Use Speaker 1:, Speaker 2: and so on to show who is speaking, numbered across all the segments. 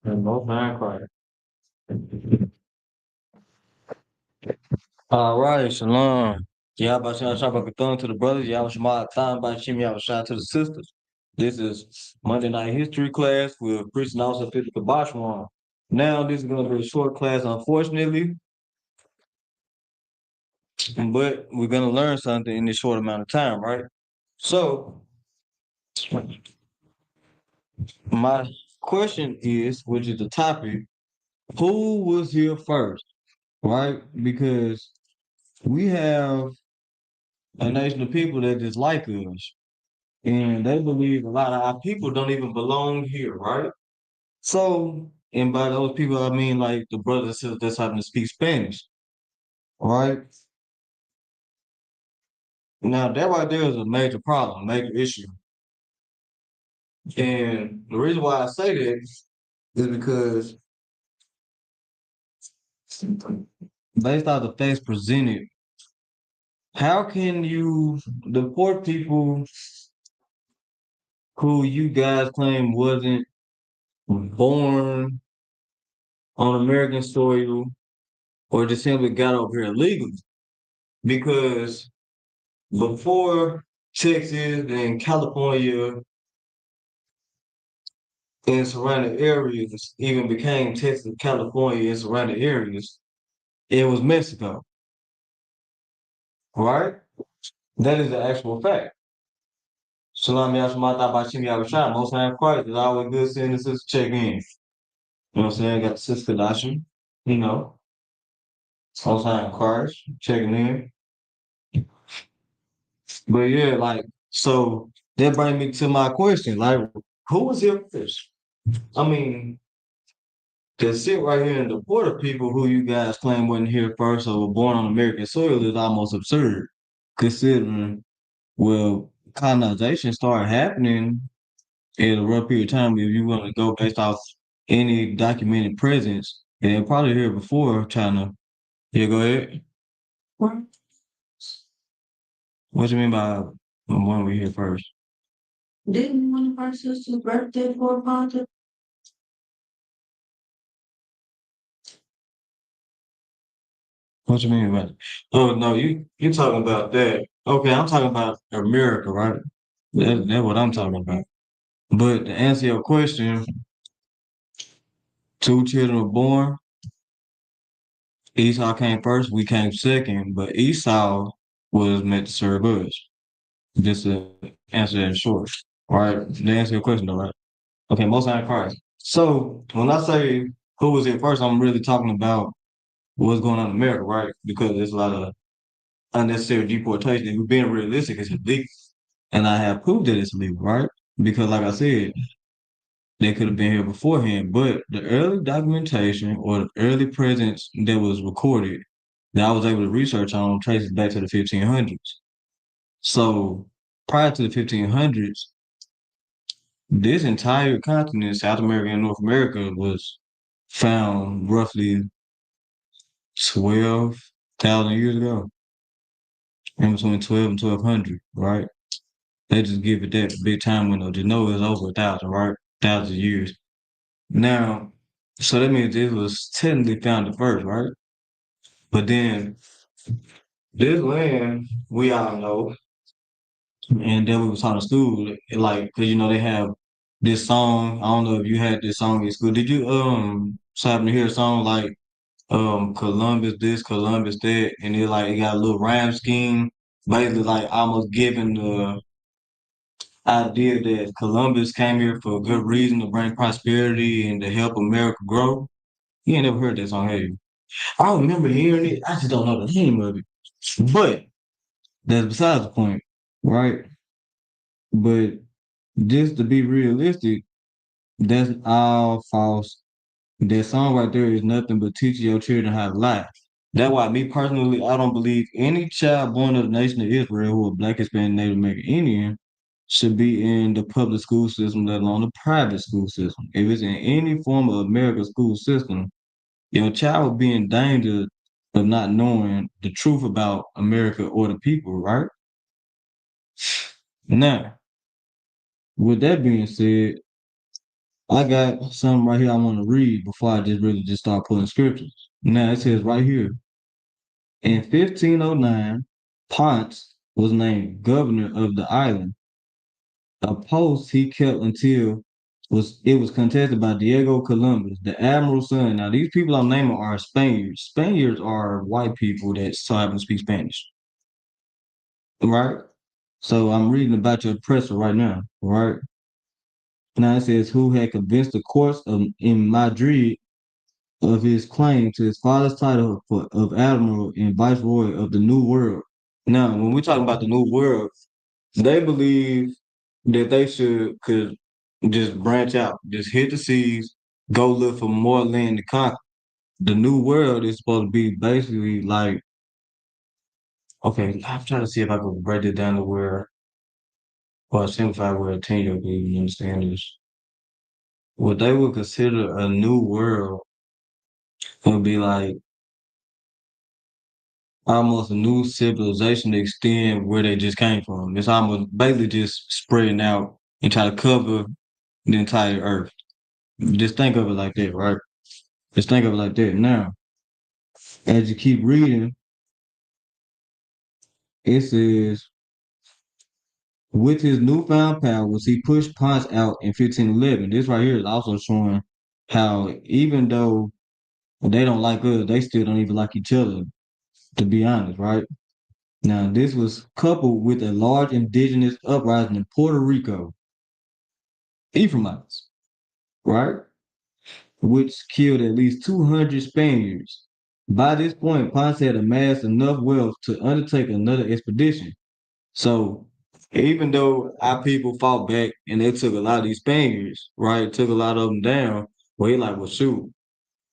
Speaker 1: And both nine quiet. All right, shalom. Yahweh Shah Shabbat to the brothers. Yahweh Shema Time by Shem Yahweh Shah to the sisters. This is Monday Night History class with Chris and also Philip Kabashwan. Now, this is going to be a short class, unfortunately, but we're going to learn something in this short amount of time, right? So, my question is, which is the topic, who was here first, right? Because we have a nation of people that dislike us. And they believe a lot of our people don't even belong here, right? So, and by those people, I mean like the brothers and sisters that's having to speak Spanish, right? Now, that right there is a major problem, major issue. And the reason why I say that is because based on the facts presented, how can you deport people who you guys claim wasn't born on American soil or just simply got over here illegally? Because before Texas and California and surrounding areas even became Texas, California, and surrounding areas, it was Mexico, right? That is the actual fact. Shalom Yashima Bashim Yahushua, most high in Christ, is always good seeing the sister check in. You know what I'm saying? Got the sister Dashim, you know, most high in Christ, checking in. But yeah, like, so that brings me to my question, like, who was here first? I mean, to sit right here and deport the people who you guys claim wasn't here first or were born on American soil is almost absurd, considering, well, colonization started happening at a rough period of time. If you want to go based off any documented presence, and they're probably here before China. Yeah, go ahead. What What you mean by when we here first? Didn't one of our sisters' birthday for a What you mean by that? Oh no, you talking about that. Okay, I'm talking about America, right? That's what I'm talking about. But to answer your question, two children were born. Esau came first, we came second, but Esau was meant to serve us. Just to answer that in short. Right? To answer your question though, right? Okay, most high in Christ. So when I say who was here first, I'm really talking about what's going on in America, right? Because there's a lot of unnecessary deportation. If we're being realistic, it's illegal. And I have proved that it's illegal, right? Because like I said, they could have been here beforehand, but the early documentation or the early presence that was recorded that I was able to research on traces back to the 1500s. So prior to the 1500s, this entire continent, South America and North America, was found roughly 12,000 years ago, in between 12 and 1200, right? They just give it that big time window. Just know it's over 1,000, right? 1,000 years. Now, so that means it was technically founded first, right? But then this land, we all know, and then we was taught in school, like, cause they have this song. I don't know if you had this song in school. Did you so happen to hear a song like Columbus this, Columbus that, and it got a little rhyme scheme, basically like almost giving the idea that Columbus came here for a good reason to bring prosperity and to help America grow. You ain't never heard that song, have you? I remember hearing it. I just don't know the name of it. But that's besides the point, right? But just to be realistic, that's all false. That song right there is nothing but teaching your children how to lie. That's why me personally, I don't believe any child born of the nation of Israel who are Black, Hispanic, Native American Indian should be in the public school system, let alone the private school system. If it's in any form of American school system, your child will be in danger of not knowing the truth about America or the people, right? Now, with that being said, I got something right here I want to read before I just really just start pulling scriptures. Now it says right here, in 1509, Ponce was named governor of the island, a post he kept until was contested by Diego Columbus, the admiral's son. Now these people I'm naming are Spaniards. Spaniards are white people that so happen to speak Spanish, right? So I'm reading about your oppressor right now, right? Now it says who had convinced the courts in Madrid of his claim to his father's title of admiral and viceroy of the New World. Now, when we talk about the New World, they believe that they could just branch out, just hit the seas, go look for more land to conquer. The New World is supposed to be basically like, okay, I'm trying to see if I can break it down to where, or simplify where a 10-year-old can even understand this. What they would consider a new world would be like almost a new civilization to extend where they just came from. It's almost basically just spreading out and try to cover the entire earth. Just think of it like that, right? Just think of it like that. Now, as you keep reading, it says, with his newfound powers, he pushed Ponce out in 1511. This right here is also showing how even though they don't like us, they still don't even like each other, to be honest, right? Now, this was coupled with a large indigenous uprising in Puerto Rico, Ephraimites, right? Which killed at least 200 Spaniards. By this point, Ponce had amassed enough wealth to undertake another expedition. So, even though our people fought back and they took a lot of these Spaniards, right, took a lot of them down, well, he like, well, shoot,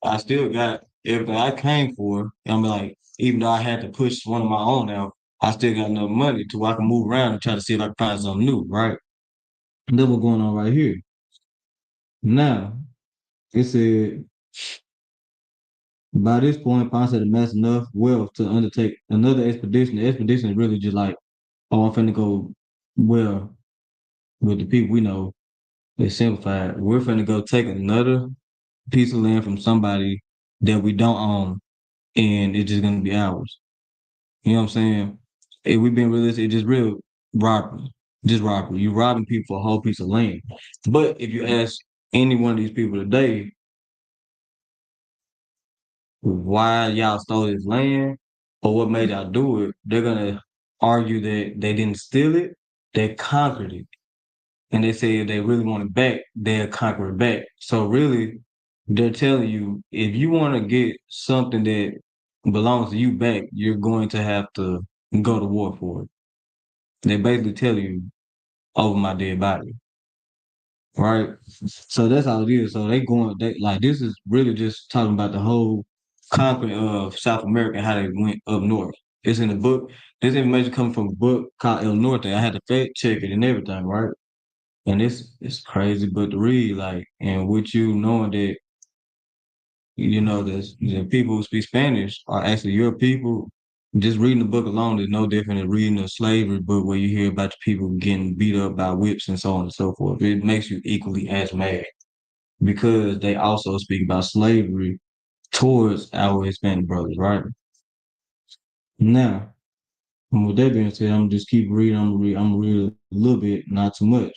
Speaker 1: I still got everything I came for. I'm like, even though I had to push one of my own out, I still got enough money to where I can move around and try to see if I can find something new, right? And that's what's going on right here. Now, it said by this point, Ponce had amassed enough wealth to undertake another expedition. The expedition is really just like, oh, I'm finna go well with the people we know. It's simplified. We're finna go take another piece of land from somebody that we don't own, and it's just gonna be ours. You know what I'm saying? If we've been realistic, it's just real robbery. Just robbery. You're robbing people for a whole piece of land. But if you ask any one of these people today, why y'all stole this land or what made y'all do it, they're gonna argue that they didn't steal it, they conquered it. And they say if they really want it back, they'll conquer it back. So really, they're telling you if you want to get something that belongs to you back, you're going to have to go to war for it. They basically tell you over my dead body, right? So that's how it is. So they like this is really just talking about the whole conquering of South America and how they went up north. It's in the book. This information comes from a book called El Norte. I had to fact check it and everything, right? And it's crazy book to read, like, and with you knowing that, you know, the people who speak Spanish are actually your people, just reading the book alone is no different than reading a slavery book where you hear about the people getting beat up by whips and so on and so forth. It makes you equally as mad because they also speak about slavery towards our Hispanic brothers, right? Now, with that being said, I'm just keep reading. I'm gonna read a little bit, not too much.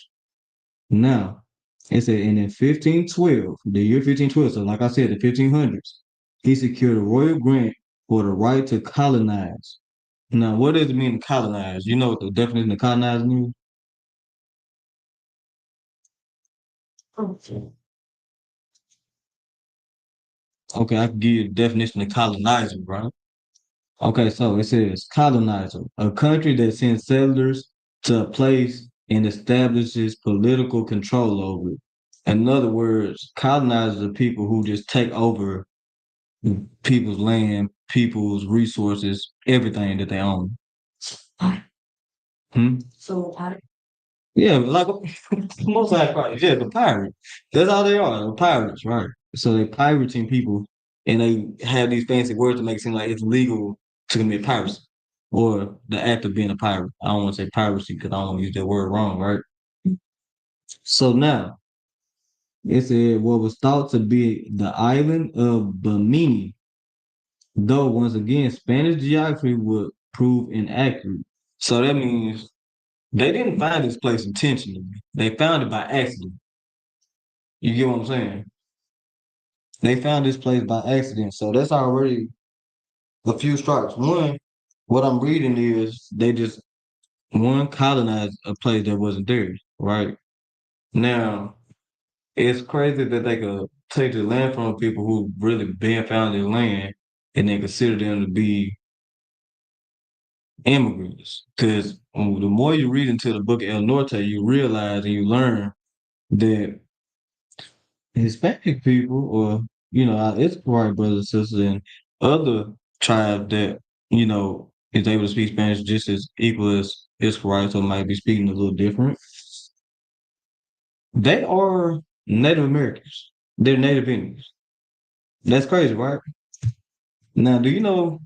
Speaker 1: Now, it said, and in 1512, the year 1512, so like I said, the 1500s, he secured a royal grant for the right to colonize. Now, what does it mean to colonize? You know what the definition of colonize means? Okay, I can give you the definition of colonizer, right? Okay, so it says colonizer, a country that sends settlers to a place and establishes political control over it. In other words, colonizers are people who just take over people's land, people's resources, everything that they own. Hmm? Yeah, like most of pirates. Yeah, the pirates. That's all they are. The pirates, right? So they pirating people, and they have these fancy words to make it seem like it's legal to commit piracy or the act of being a pirate. I don't want to say piracy because I don't want to use that word wrong, right? So now, It said what was thought to be the island of Bimini, though once again Spanish geography would prove inaccurate. So that means they didn't find this place intentionally. They found it by accident. You get what I'm saying? They found this place by accident. So that's already a few strikes. One, what I'm reading is they just one colonized a place that wasn't theirs, right? Now, it's crazy that they could take the land from people who really been found their land and they consider them to be immigrants. Because the more you read into the book of El Norte, you realize and you learn that Hispanic people or, our Esquire brothers and sisters and other tribes that, is able to speak Spanish just as equal as Esquire, or might be speaking a little different. They are Native Americans. They're Native Indians. That's crazy, right? Now, do you know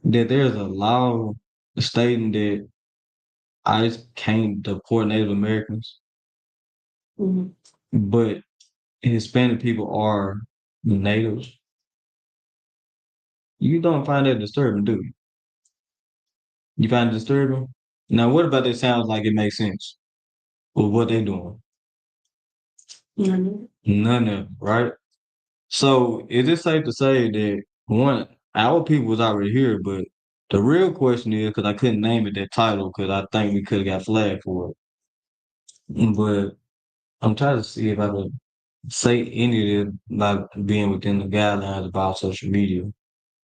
Speaker 1: that there's a law stating that ICE can't deport Native Americans, but Hispanic people are natives? You don't find that disturbing, do you? You find it disturbing? Now, what about that sounds like it makes sense with what they're doing? None of it, right? So is it safe to say that one, our people was already here, but the real question is because I couldn't name it that title because I think we could have got flagged for it. But I'm trying to see if I could say any of it like being within the guidelines about social media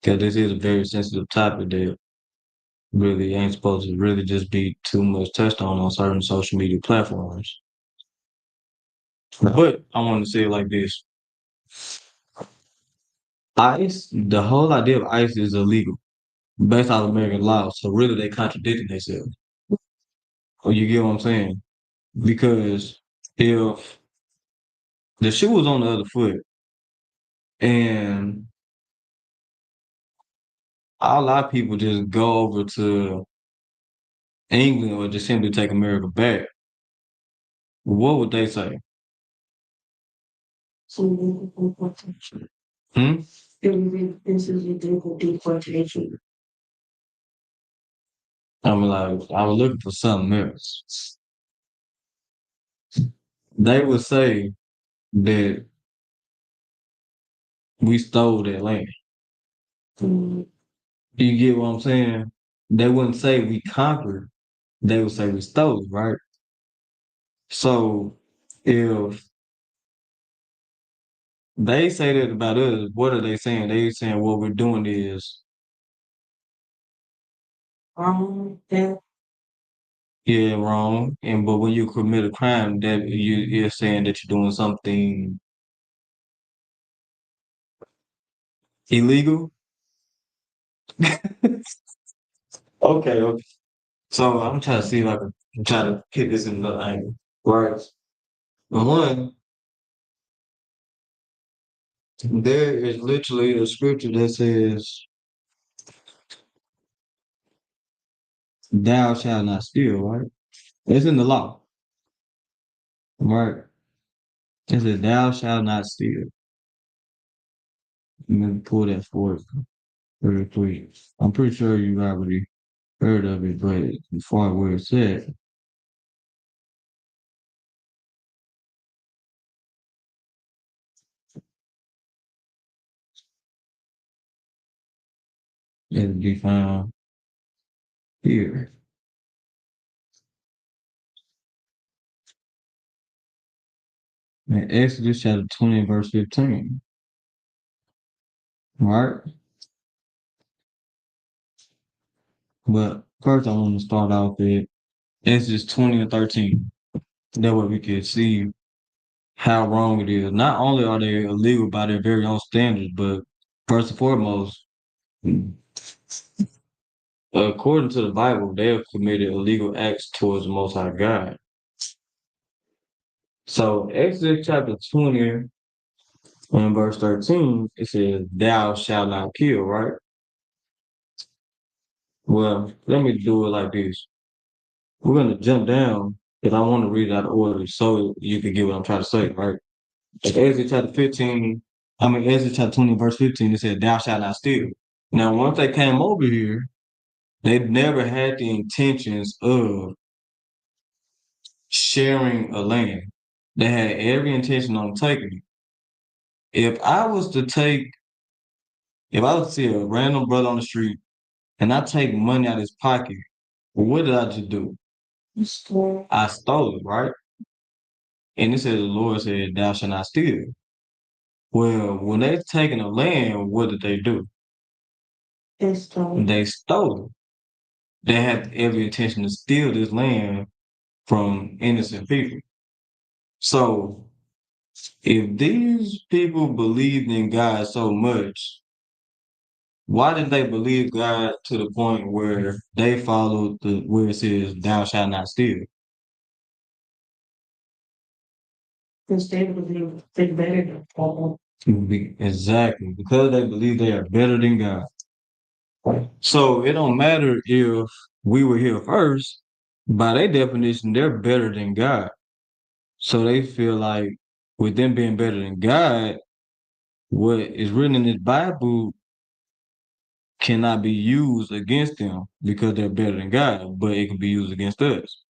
Speaker 1: because this is a very sensitive topic that really ain't supposed to really just be too much touched on certain social media platforms. But I want to say it like this. ICE, the whole idea of ICE is illegal based on American law. So really they contradicting themselves. Or you get what I'm saying? Because if the shoe was on the other foot and a lot of people just go over to England or just simply take America back, what would they say? Hmm? I mean, like, I was looking for something else. They would say that we stole that land. You get what I'm saying? They wouldn't say we conquered. They would say we stole it, right? So if they say that about us, what are they saying? They saying what we're doing is yeah, wrong. And but when you commit a crime, that you're saying that you're doing something illegal. Okay, okay. So I'm trying to see if I can try to hit this in another angle. Right. One, there is literally a scripture that says, "Thou shalt not steal." Right. It's in the law. Right. It says, "Thou shalt not steal." Let me pull that forward real quick. I'm pretty sure you already heard of it, but as far as where it's at, it'll be found here. In Exodus chapter 20, verse 15. Right? But first, I want to start off with Exodus 20 and 13. That way we can see how wrong it is. Not only are they illegal by their very own standards, but first and foremost, according to the Bible, they have committed illegal acts towards the Most High God. So Exodus chapter 20 and verse 13, it says, "Thou shalt not kill," right? Well, let me do it like this. We're gonna jump down because I want to read it out of order so you can get what I'm trying to say, right? Exodus chapter 15, I mean Exodus chapter 20, verse 15, it said, "Thou shalt not steal." Now, once they came over here, they never had the intentions of sharing a land. They had every intention on taking it. If I was to take, if I was to see a random brother on the street and I take money out of his pocket, what did I just do? I stole it, right? And it says the Lord said, "Thou shalt not steal." Well, when they taking the land, what did they do? They stole it. They had every intention to steal this land from innocent people. So if these people believed in God so much, why did they believe God to the point where they followed the where it says thou shalt not steal? Because they believe they're better than God. Exactly. Because they believe they are better than God. So it don't matter if we were here first, by their definition, they're better than God. So they feel like with them being better than God, what is written in this Bible cannot be used against them because they're better than God, but it can be used against us.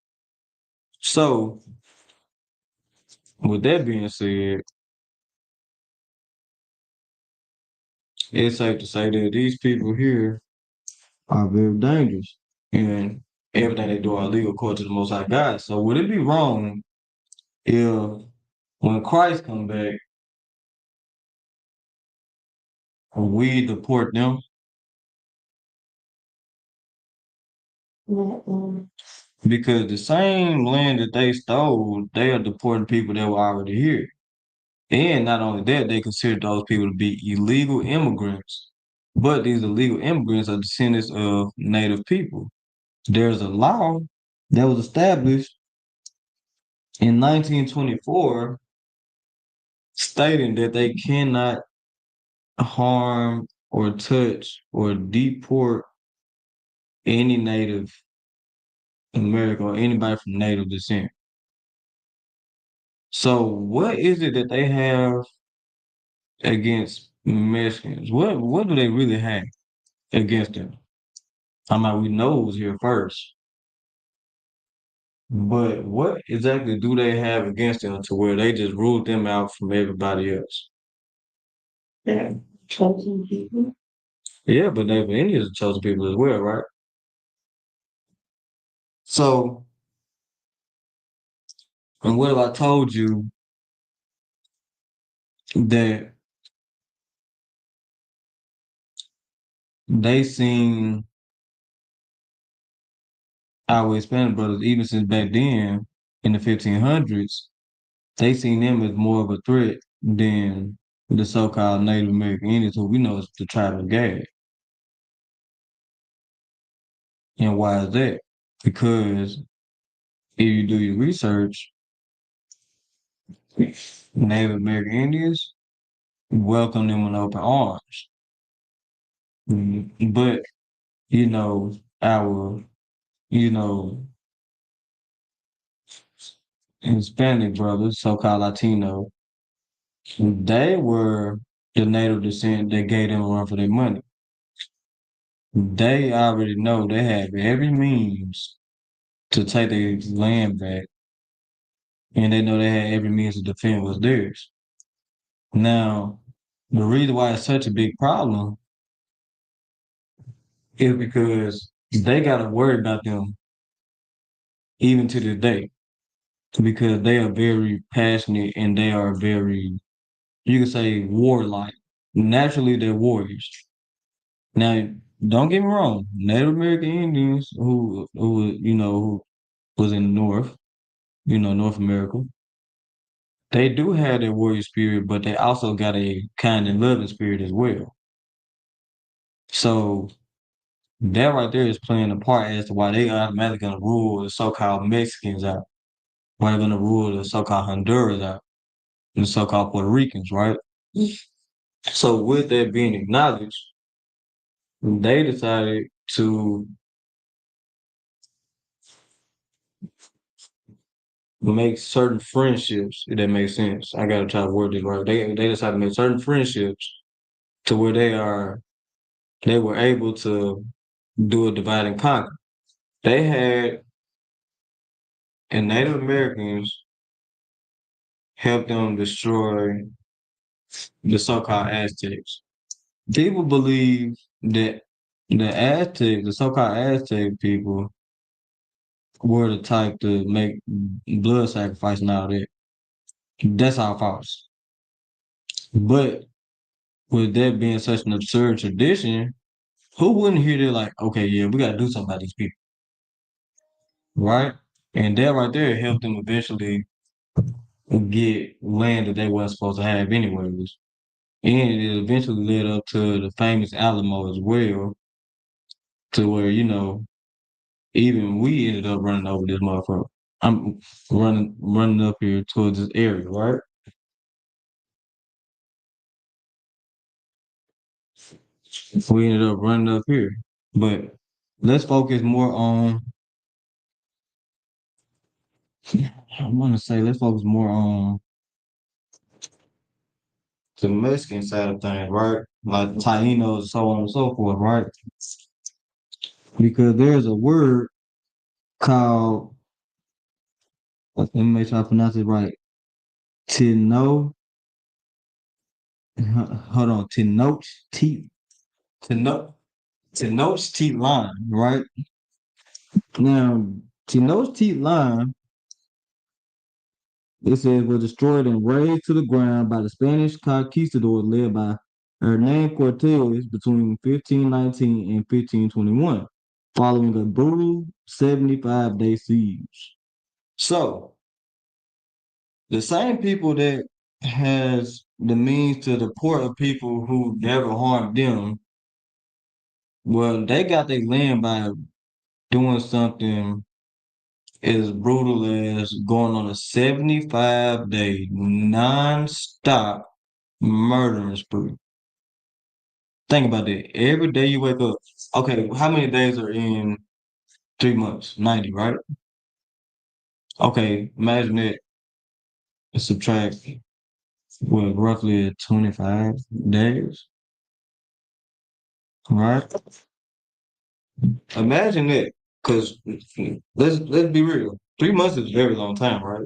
Speaker 1: So, with that being said, it's safe to say that these people here are very dangerous and everything they do are illegal according to the Most High God. So, would it be wrong if when Christ come back, we deport them? Because the same land that they stole, they are deporting people that were already here. And not only that, they consider those people to be illegal immigrants. But these illegal immigrants are descendants of native people. There's a law that was established in 1924 stating that they cannot harm or touch or deport any Native American or anybody from native descent. So what is it that they have against Mexicans? What do they really have against them? I mean, we know it was here first, but what exactly do they have against them to where they just ruled them out from everybody else? Yeah, chosen people. Yeah, but Native Indians are chosen people as well, right? So, and what if I told you that they seen our Hispanic brothers even since back then in the 1500s, they seen them as more of a threat than the so-called Native American Indians, who we know is the tribe of Gad. And why is that? Because if you do your research, Native American Indians welcome them with open arms. But, you know, our, you know, Hispanic brothers, so-called Latino, they were the native descent that gave them a run for their money. They already know they have every means to take their land back, and they know they had every means to defend what's theirs. Now, the reason why it's such a big problem is because they got to worry about them even to this day because they are very passionate and they are very, you could say, warlike. Naturally, they're warriors. Now, don't get me wrong, Native American Indians who was in the North, North America, they do have their warrior spirit, but they also got a kind and loving spirit as well. So that right there is playing a part as to why they automatically gonna rule the so-called Mexicans out, why they're gonna rule the so-called Honduras out, and the so-called Puerto Ricans, right? So with that being acknowledged, they decided to make certain friendships, if that makes sense. I gotta try to word this right. They decided to make certain friendships to where they were able to do a divide and conquer. They had and Native Americans helped them destroy the so-called Aztecs. People believe that the so-called Aztec people, were the type to make blood sacrifice and all that. That's all false. But with that being such an absurd tradition, who wouldn't hear that like, okay, yeah, we gotta do something about these people, right? And that right there helped them eventually get land that they weren't supposed to have anyways. And it eventually led up to the famous Alamo as well, to where, even we ended up running over this motherfucker. I'm running up here towards this area, right? We ended up running up here. But let's focus more on I want to say let's focus more on the Mexican side of things, right? Like Tainos, so on and so forth, right? Because there's a word called let me make sure I pronounce it right. Tino, hold on, Teno, Tenochtitlan, right? Now, Tenochtitlan, it says, was destroyed and razed to the ground by the Spanish conquistadors led by Hernan Cortez between 1519 and 1521, following a brutal 75-day siege. So, the same people that has the means to deport of people who never harmed them, well, they got their land by doing something as brutal as going on a 75-day non-stop murdering spree. Think about that. Every day you wake up. Okay, how many days are in 3 months? 90, right? Okay, imagine that. Subtract what roughly 25 days, right? Imagine that. Because let's be real. 3 months is a very long time, right?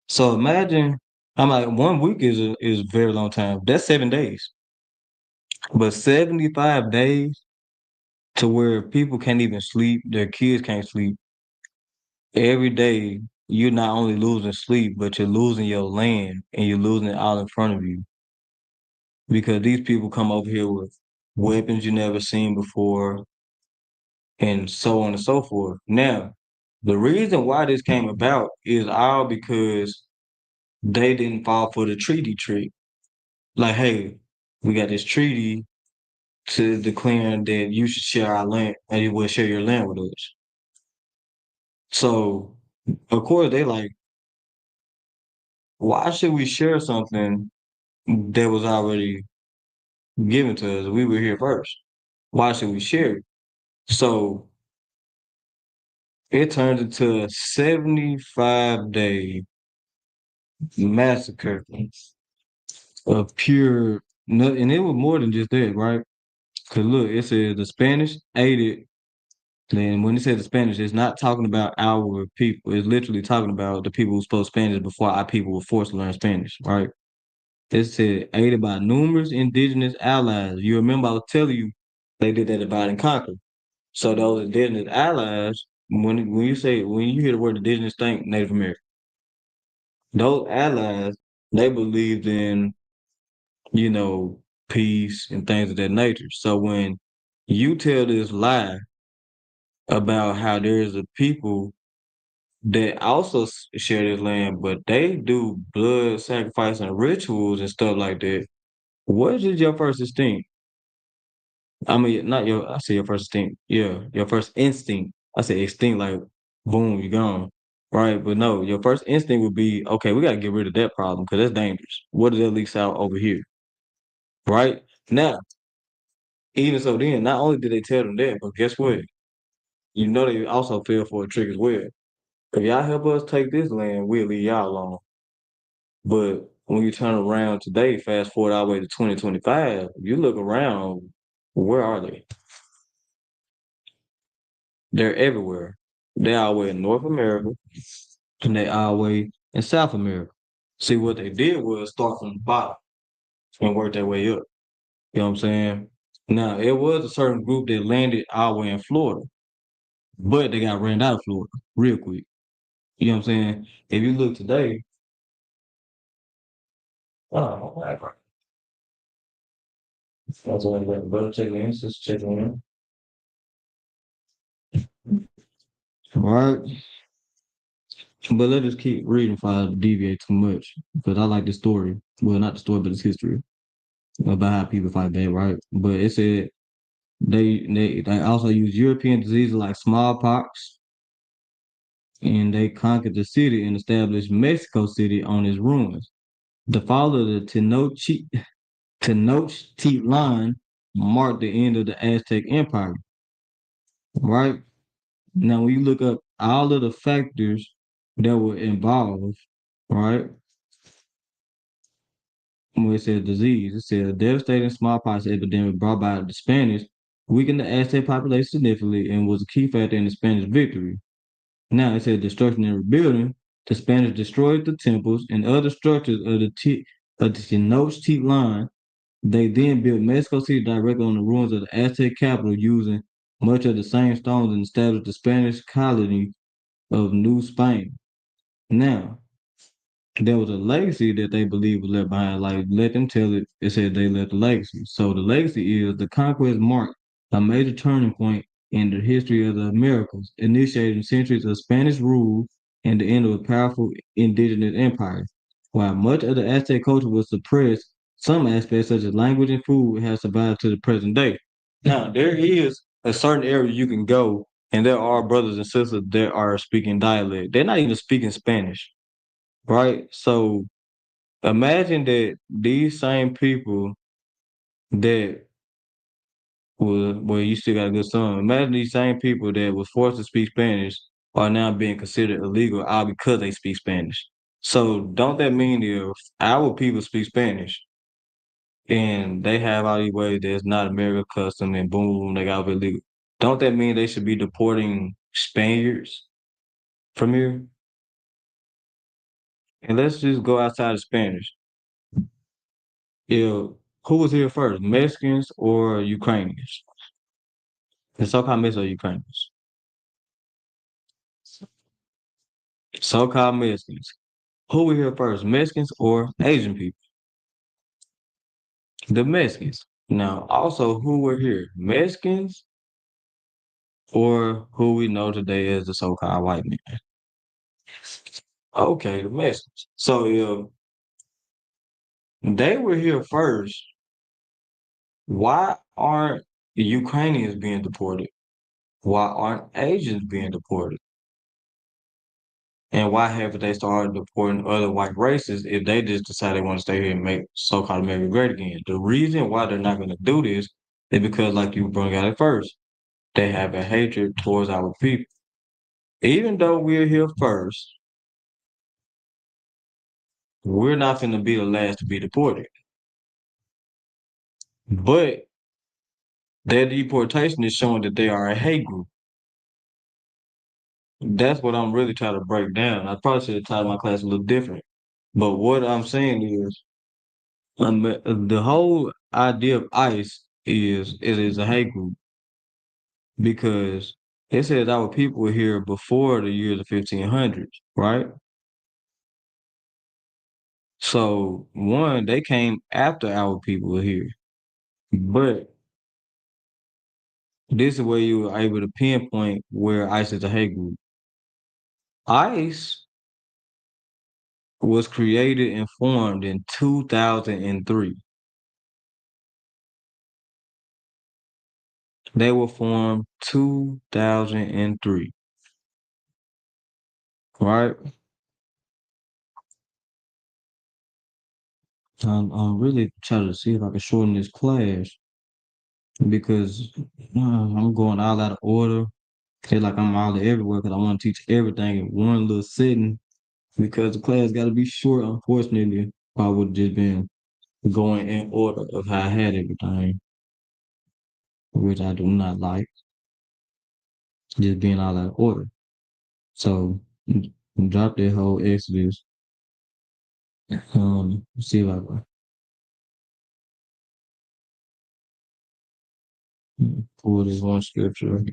Speaker 1: So imagine I'm like 1 week is a very long time. That's 7 days. But 75 days to where people can't even sleep, their kids can't sleep. Every day, you're not only losing sleep, but you're losing your land and you're losing it all in front of you because these people come over here with weapons you never seen before and so on and so forth. Now, the reason why this came about is all because they didn't fall for the treaty trick. Like, hey, we got this treaty to declaring that you should share our land and you will share your land with us. So, of course, they like, why should we share something that was already given to us? We were here first. Why should we share it? So it turned into a 75-day massacre of pure, and it was more than just that, right? Because look, it says the Spanish aided. Then when it says the Spanish, it's not talking about our people. It's literally talking about the people who spoke Spanish before our people were forced to learn Spanish, right? It said aided by numerous indigenous allies. You remember I was telling you they did that divide and conquer. So those indigenous allies, when you hear the word indigenous, think Native American. Those allies, they believed in, you know, peace and things of that nature. So when you tell this lie about how there's a people that also share this land, but they do blood sacrifice and rituals and stuff like that, what is your first instinct? I mean, not your, I say your first instinct. Yeah, your first instinct. I say extinct, like, boom, you're gone. Right? But no, your first instinct would be, okay, we got to get rid of that problem because that's dangerous. What does that leaks out over here? Right? Now, even so, then, not only did they tell them that, but guess what? You know, they also fell for a trick as well. If y'all help us take this land, we'll leave y'all alone. But when you turn around today, fast forward all the way to 2025, you look around, where are they? They're everywhere. They're all the way in North America and they all the way in South America. See, what they did was start from the bottom and work their way up. You know what I'm saying? Now, it was a certain group that landed all the way in Florida, but they got ran out of Florida real quick. You know what I'm saying? If you look today, oh, my God. That's what I'm brother checking in, sister checking in. All right. But let us keep reading if I deviate too much. Because I like the story. Well, not the story, but it's history about how people fight back, right? But it said they also use European diseases like smallpox, and they conquered the city and established Mexico City on its ruins. The fall of the Tenochtitlan marked the end of the Aztec Empire, right? Now, when you look up all of the factors that were involved, right? When it said disease, it said a devastating smallpox epidemic brought by the Spanish weakened the Aztec population significantly and was a key factor in the Spanish victory. Now it said destruction and rebuilding. The Spanish destroyed the temples and other structures of the Tenochtitlan. They then built Mexico City directly on the ruins of the Aztec capital using much of the same stones and established the Spanish colony of New Spain. Now, there was a legacy that they believed was left behind. Like, let them tell it. It said they left a legacy. So the legacy is the conquest marked a major turning point in the history of the Americas, initiating centuries of Spanish rule and the end of a powerful indigenous empire. While much of the Aztec culture was suppressed, some aspects, such as language and food, have survived to the present day. Now, there is a certain area you can go, and there are brothers and sisters that are speaking dialect. They're not even speaking Spanish, right? So imagine that these same people that was well, you still got a good son. Imagine these same people that was forced to speak Spanish are now being considered illegal all because they speak Spanish. So don't that mean if our people speak Spanish and they have all these ways that's not American custom and boom, they got illegal. Don't that mean they should be deporting Spaniards from here? And let's just go outside of Spanish. If who was here first, Mexicans or Ukrainians? The so-called Mexicans or Ukrainians? So-called Mexicans. Who were here first, Mexicans or Asian people? The Mexicans. Now, also, who were here, Mexicans or who we know today as the so-called white man? Okay, the Mexicans. So if they were here first, why aren't the Ukrainians being deported? Why aren't Asians being deported? And why haven't they started deporting other white races if they just decide they want to stay here and make so-called America great again? The reason why they're not going to do this is because, like you brought out at first, they have a hatred towards our people. Even though we're here first, we're not going to be the last to be deported. But their deportation is showing that they are a hate group. That's what I'm really trying to break down. I probably should have taught my class a little different. But what I'm saying is, the whole idea of ICE is it is a hate group because it says our people were here before the years of 1500s, right? So one, they came after our people were here, but this is where you were able to pinpoint where ICE is a hate group. ICE was created and formed in 2003. They were formed 2003, right? I'm really trying to see if I can shorten this class because I'm going all out of order. It's like I'm all everywhere because I want to teach everything in one little sitting because the class got to be short. Unfortunately, I would have just been going in order of how I had everything, which I do not like, just being all out of order. So drop that whole Exodus. See if I can pull this one scripture.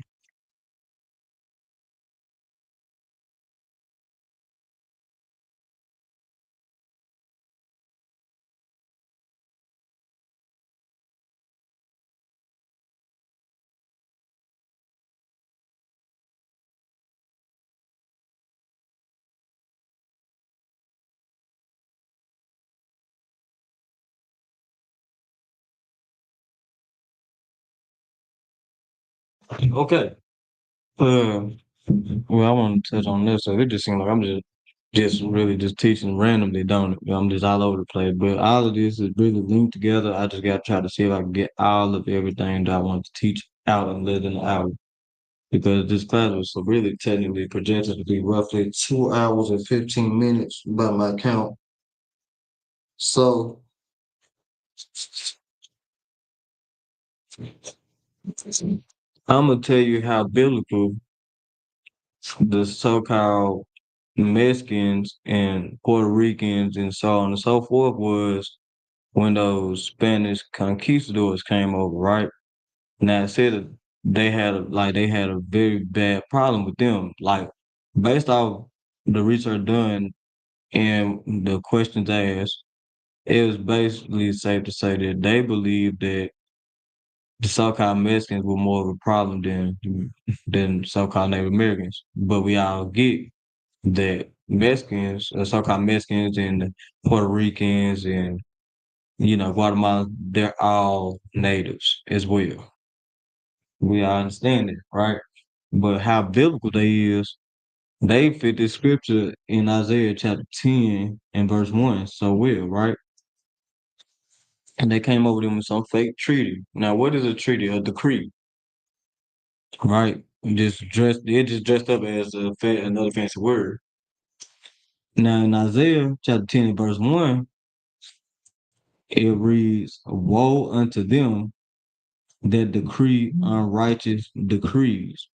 Speaker 1: Okay. Uh, well, I want to touch on this. So it just seems like I'm just really just teaching randomly, don't it? I'm just all over the place. But all of this is really linked together. I just got to try to see if I can get all of everything that I want to teach out in less than an hour. Because this class was so really technically projected to be roughly 2 hours and 15 minutes by my count. So I'm gonna tell you how biblical the so-called Mexicans and Puerto Ricans and so on and so forth was when those Spanish conquistadors came over, right? Now it said that they had a very bad problem with them. Like based off the research done and the questions asked, it was basically safe to say that they believed that the so-called Mexicans were more of a problem than so-called Native Americans. But we all get that Mexicans, so-called Mexicans and the Puerto Ricans and Guatemala, they're all natives as well. We all understand it, right? But how biblical they is, they fit this scripture in Isaiah chapter 10 and verse 1 so well, right? And they came over them with some fake treaty. Now, what is a treaty? A decree, right? It just dressed up as another fancy word. Now, in Isaiah chapter 10 and verse 1, it reads, "Woe unto them that decree unrighteous decrees."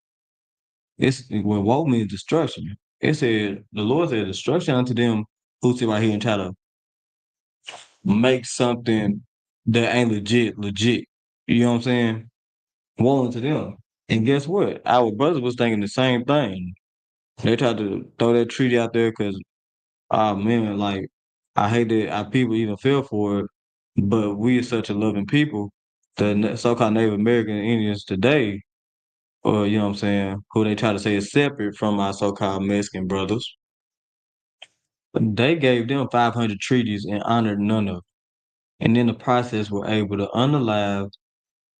Speaker 1: Woe means destruction. It said the Lord said destruction unto them who sit right here and try to make something that ain't legit. You know what I'm saying? Woe unto them. And guess what? Our brother was thinking the same thing. They tried to throw that treaty out there because, oh man, like I hate that our people even fell for it, but we are such a loving people. The so-called Native American Indians today, or you know what I'm saying, who they try to say is separate from our so-called Mexican brothers, they gave them 500 treaties and honored none of them. And in the process, were able to unalive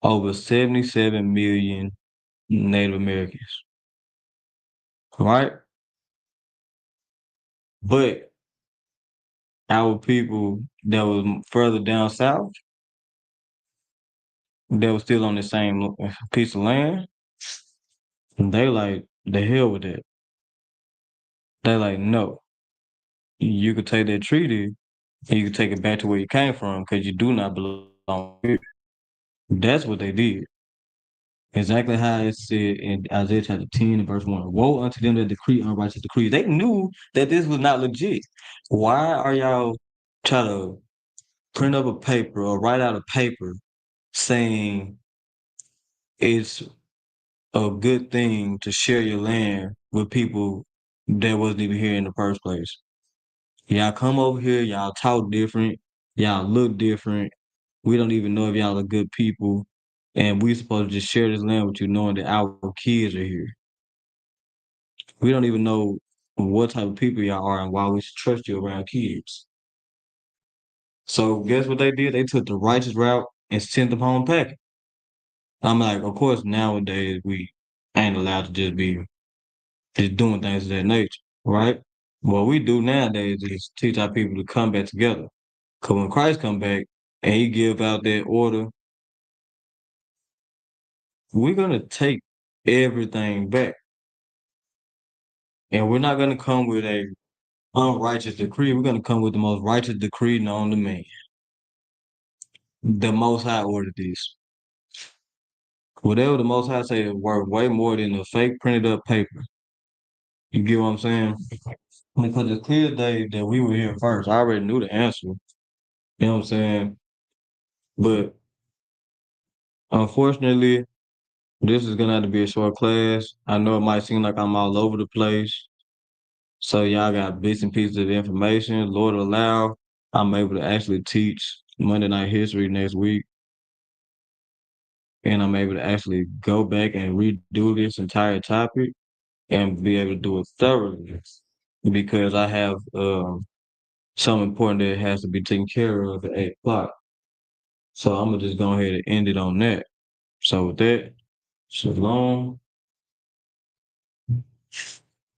Speaker 1: over 77 million Native Americans, right? But our people that was further down south, that was still on the same piece of land, they like the hell with that. They like, no, you could take that treaty and you could take it back to where you came from because you do not belong here. That's what they did. Exactly how it said in Isaiah chapter 10 and verse 1. Woe unto them that decree unrighteous decrees. They knew that this was not legit. Why are y'all trying to print up a paper or write out a paper saying it's a good thing to share your land with people that wasn't even here in the first place? Y'all come over here, y'all talk different, y'all look different. We don't even know if y'all are good people. And we supposed to just share this land with you knowing that our kids are here. We don't even know what type of people y'all are and why we should trust you around kids. So guess what they did? They took the righteous route and sent them home packing. I'm like, of course, nowadays we ain't allowed to just be just doing things of that nature, right? What we do nowadays is teach our people to come back together. Cause when Christ come back and he give out that order, we're gonna take everything back. And we're not gonna come with a unrighteous decree. We're gonna come with the most righteous decree known to man. The Most High ordered this. Whatever the Most High say is worth way more than the fake printed up paper. You get what I'm saying? Because it's clear day that we were here first. I already knew the answer. You know what I'm saying? But unfortunately, this is gonna have to be a short class. I know it might seem like I'm all over the place. So y'all got bits and pieces of information. Lord allow, I'm able to actually teach Monday Night History next week. And I'm able to actually go back and redo this entire topic and be able to do it thoroughly because I have something important that has to be taken care of at 8 o'clock. So I'm gonna just go ahead and end it on that. So with that, shalom.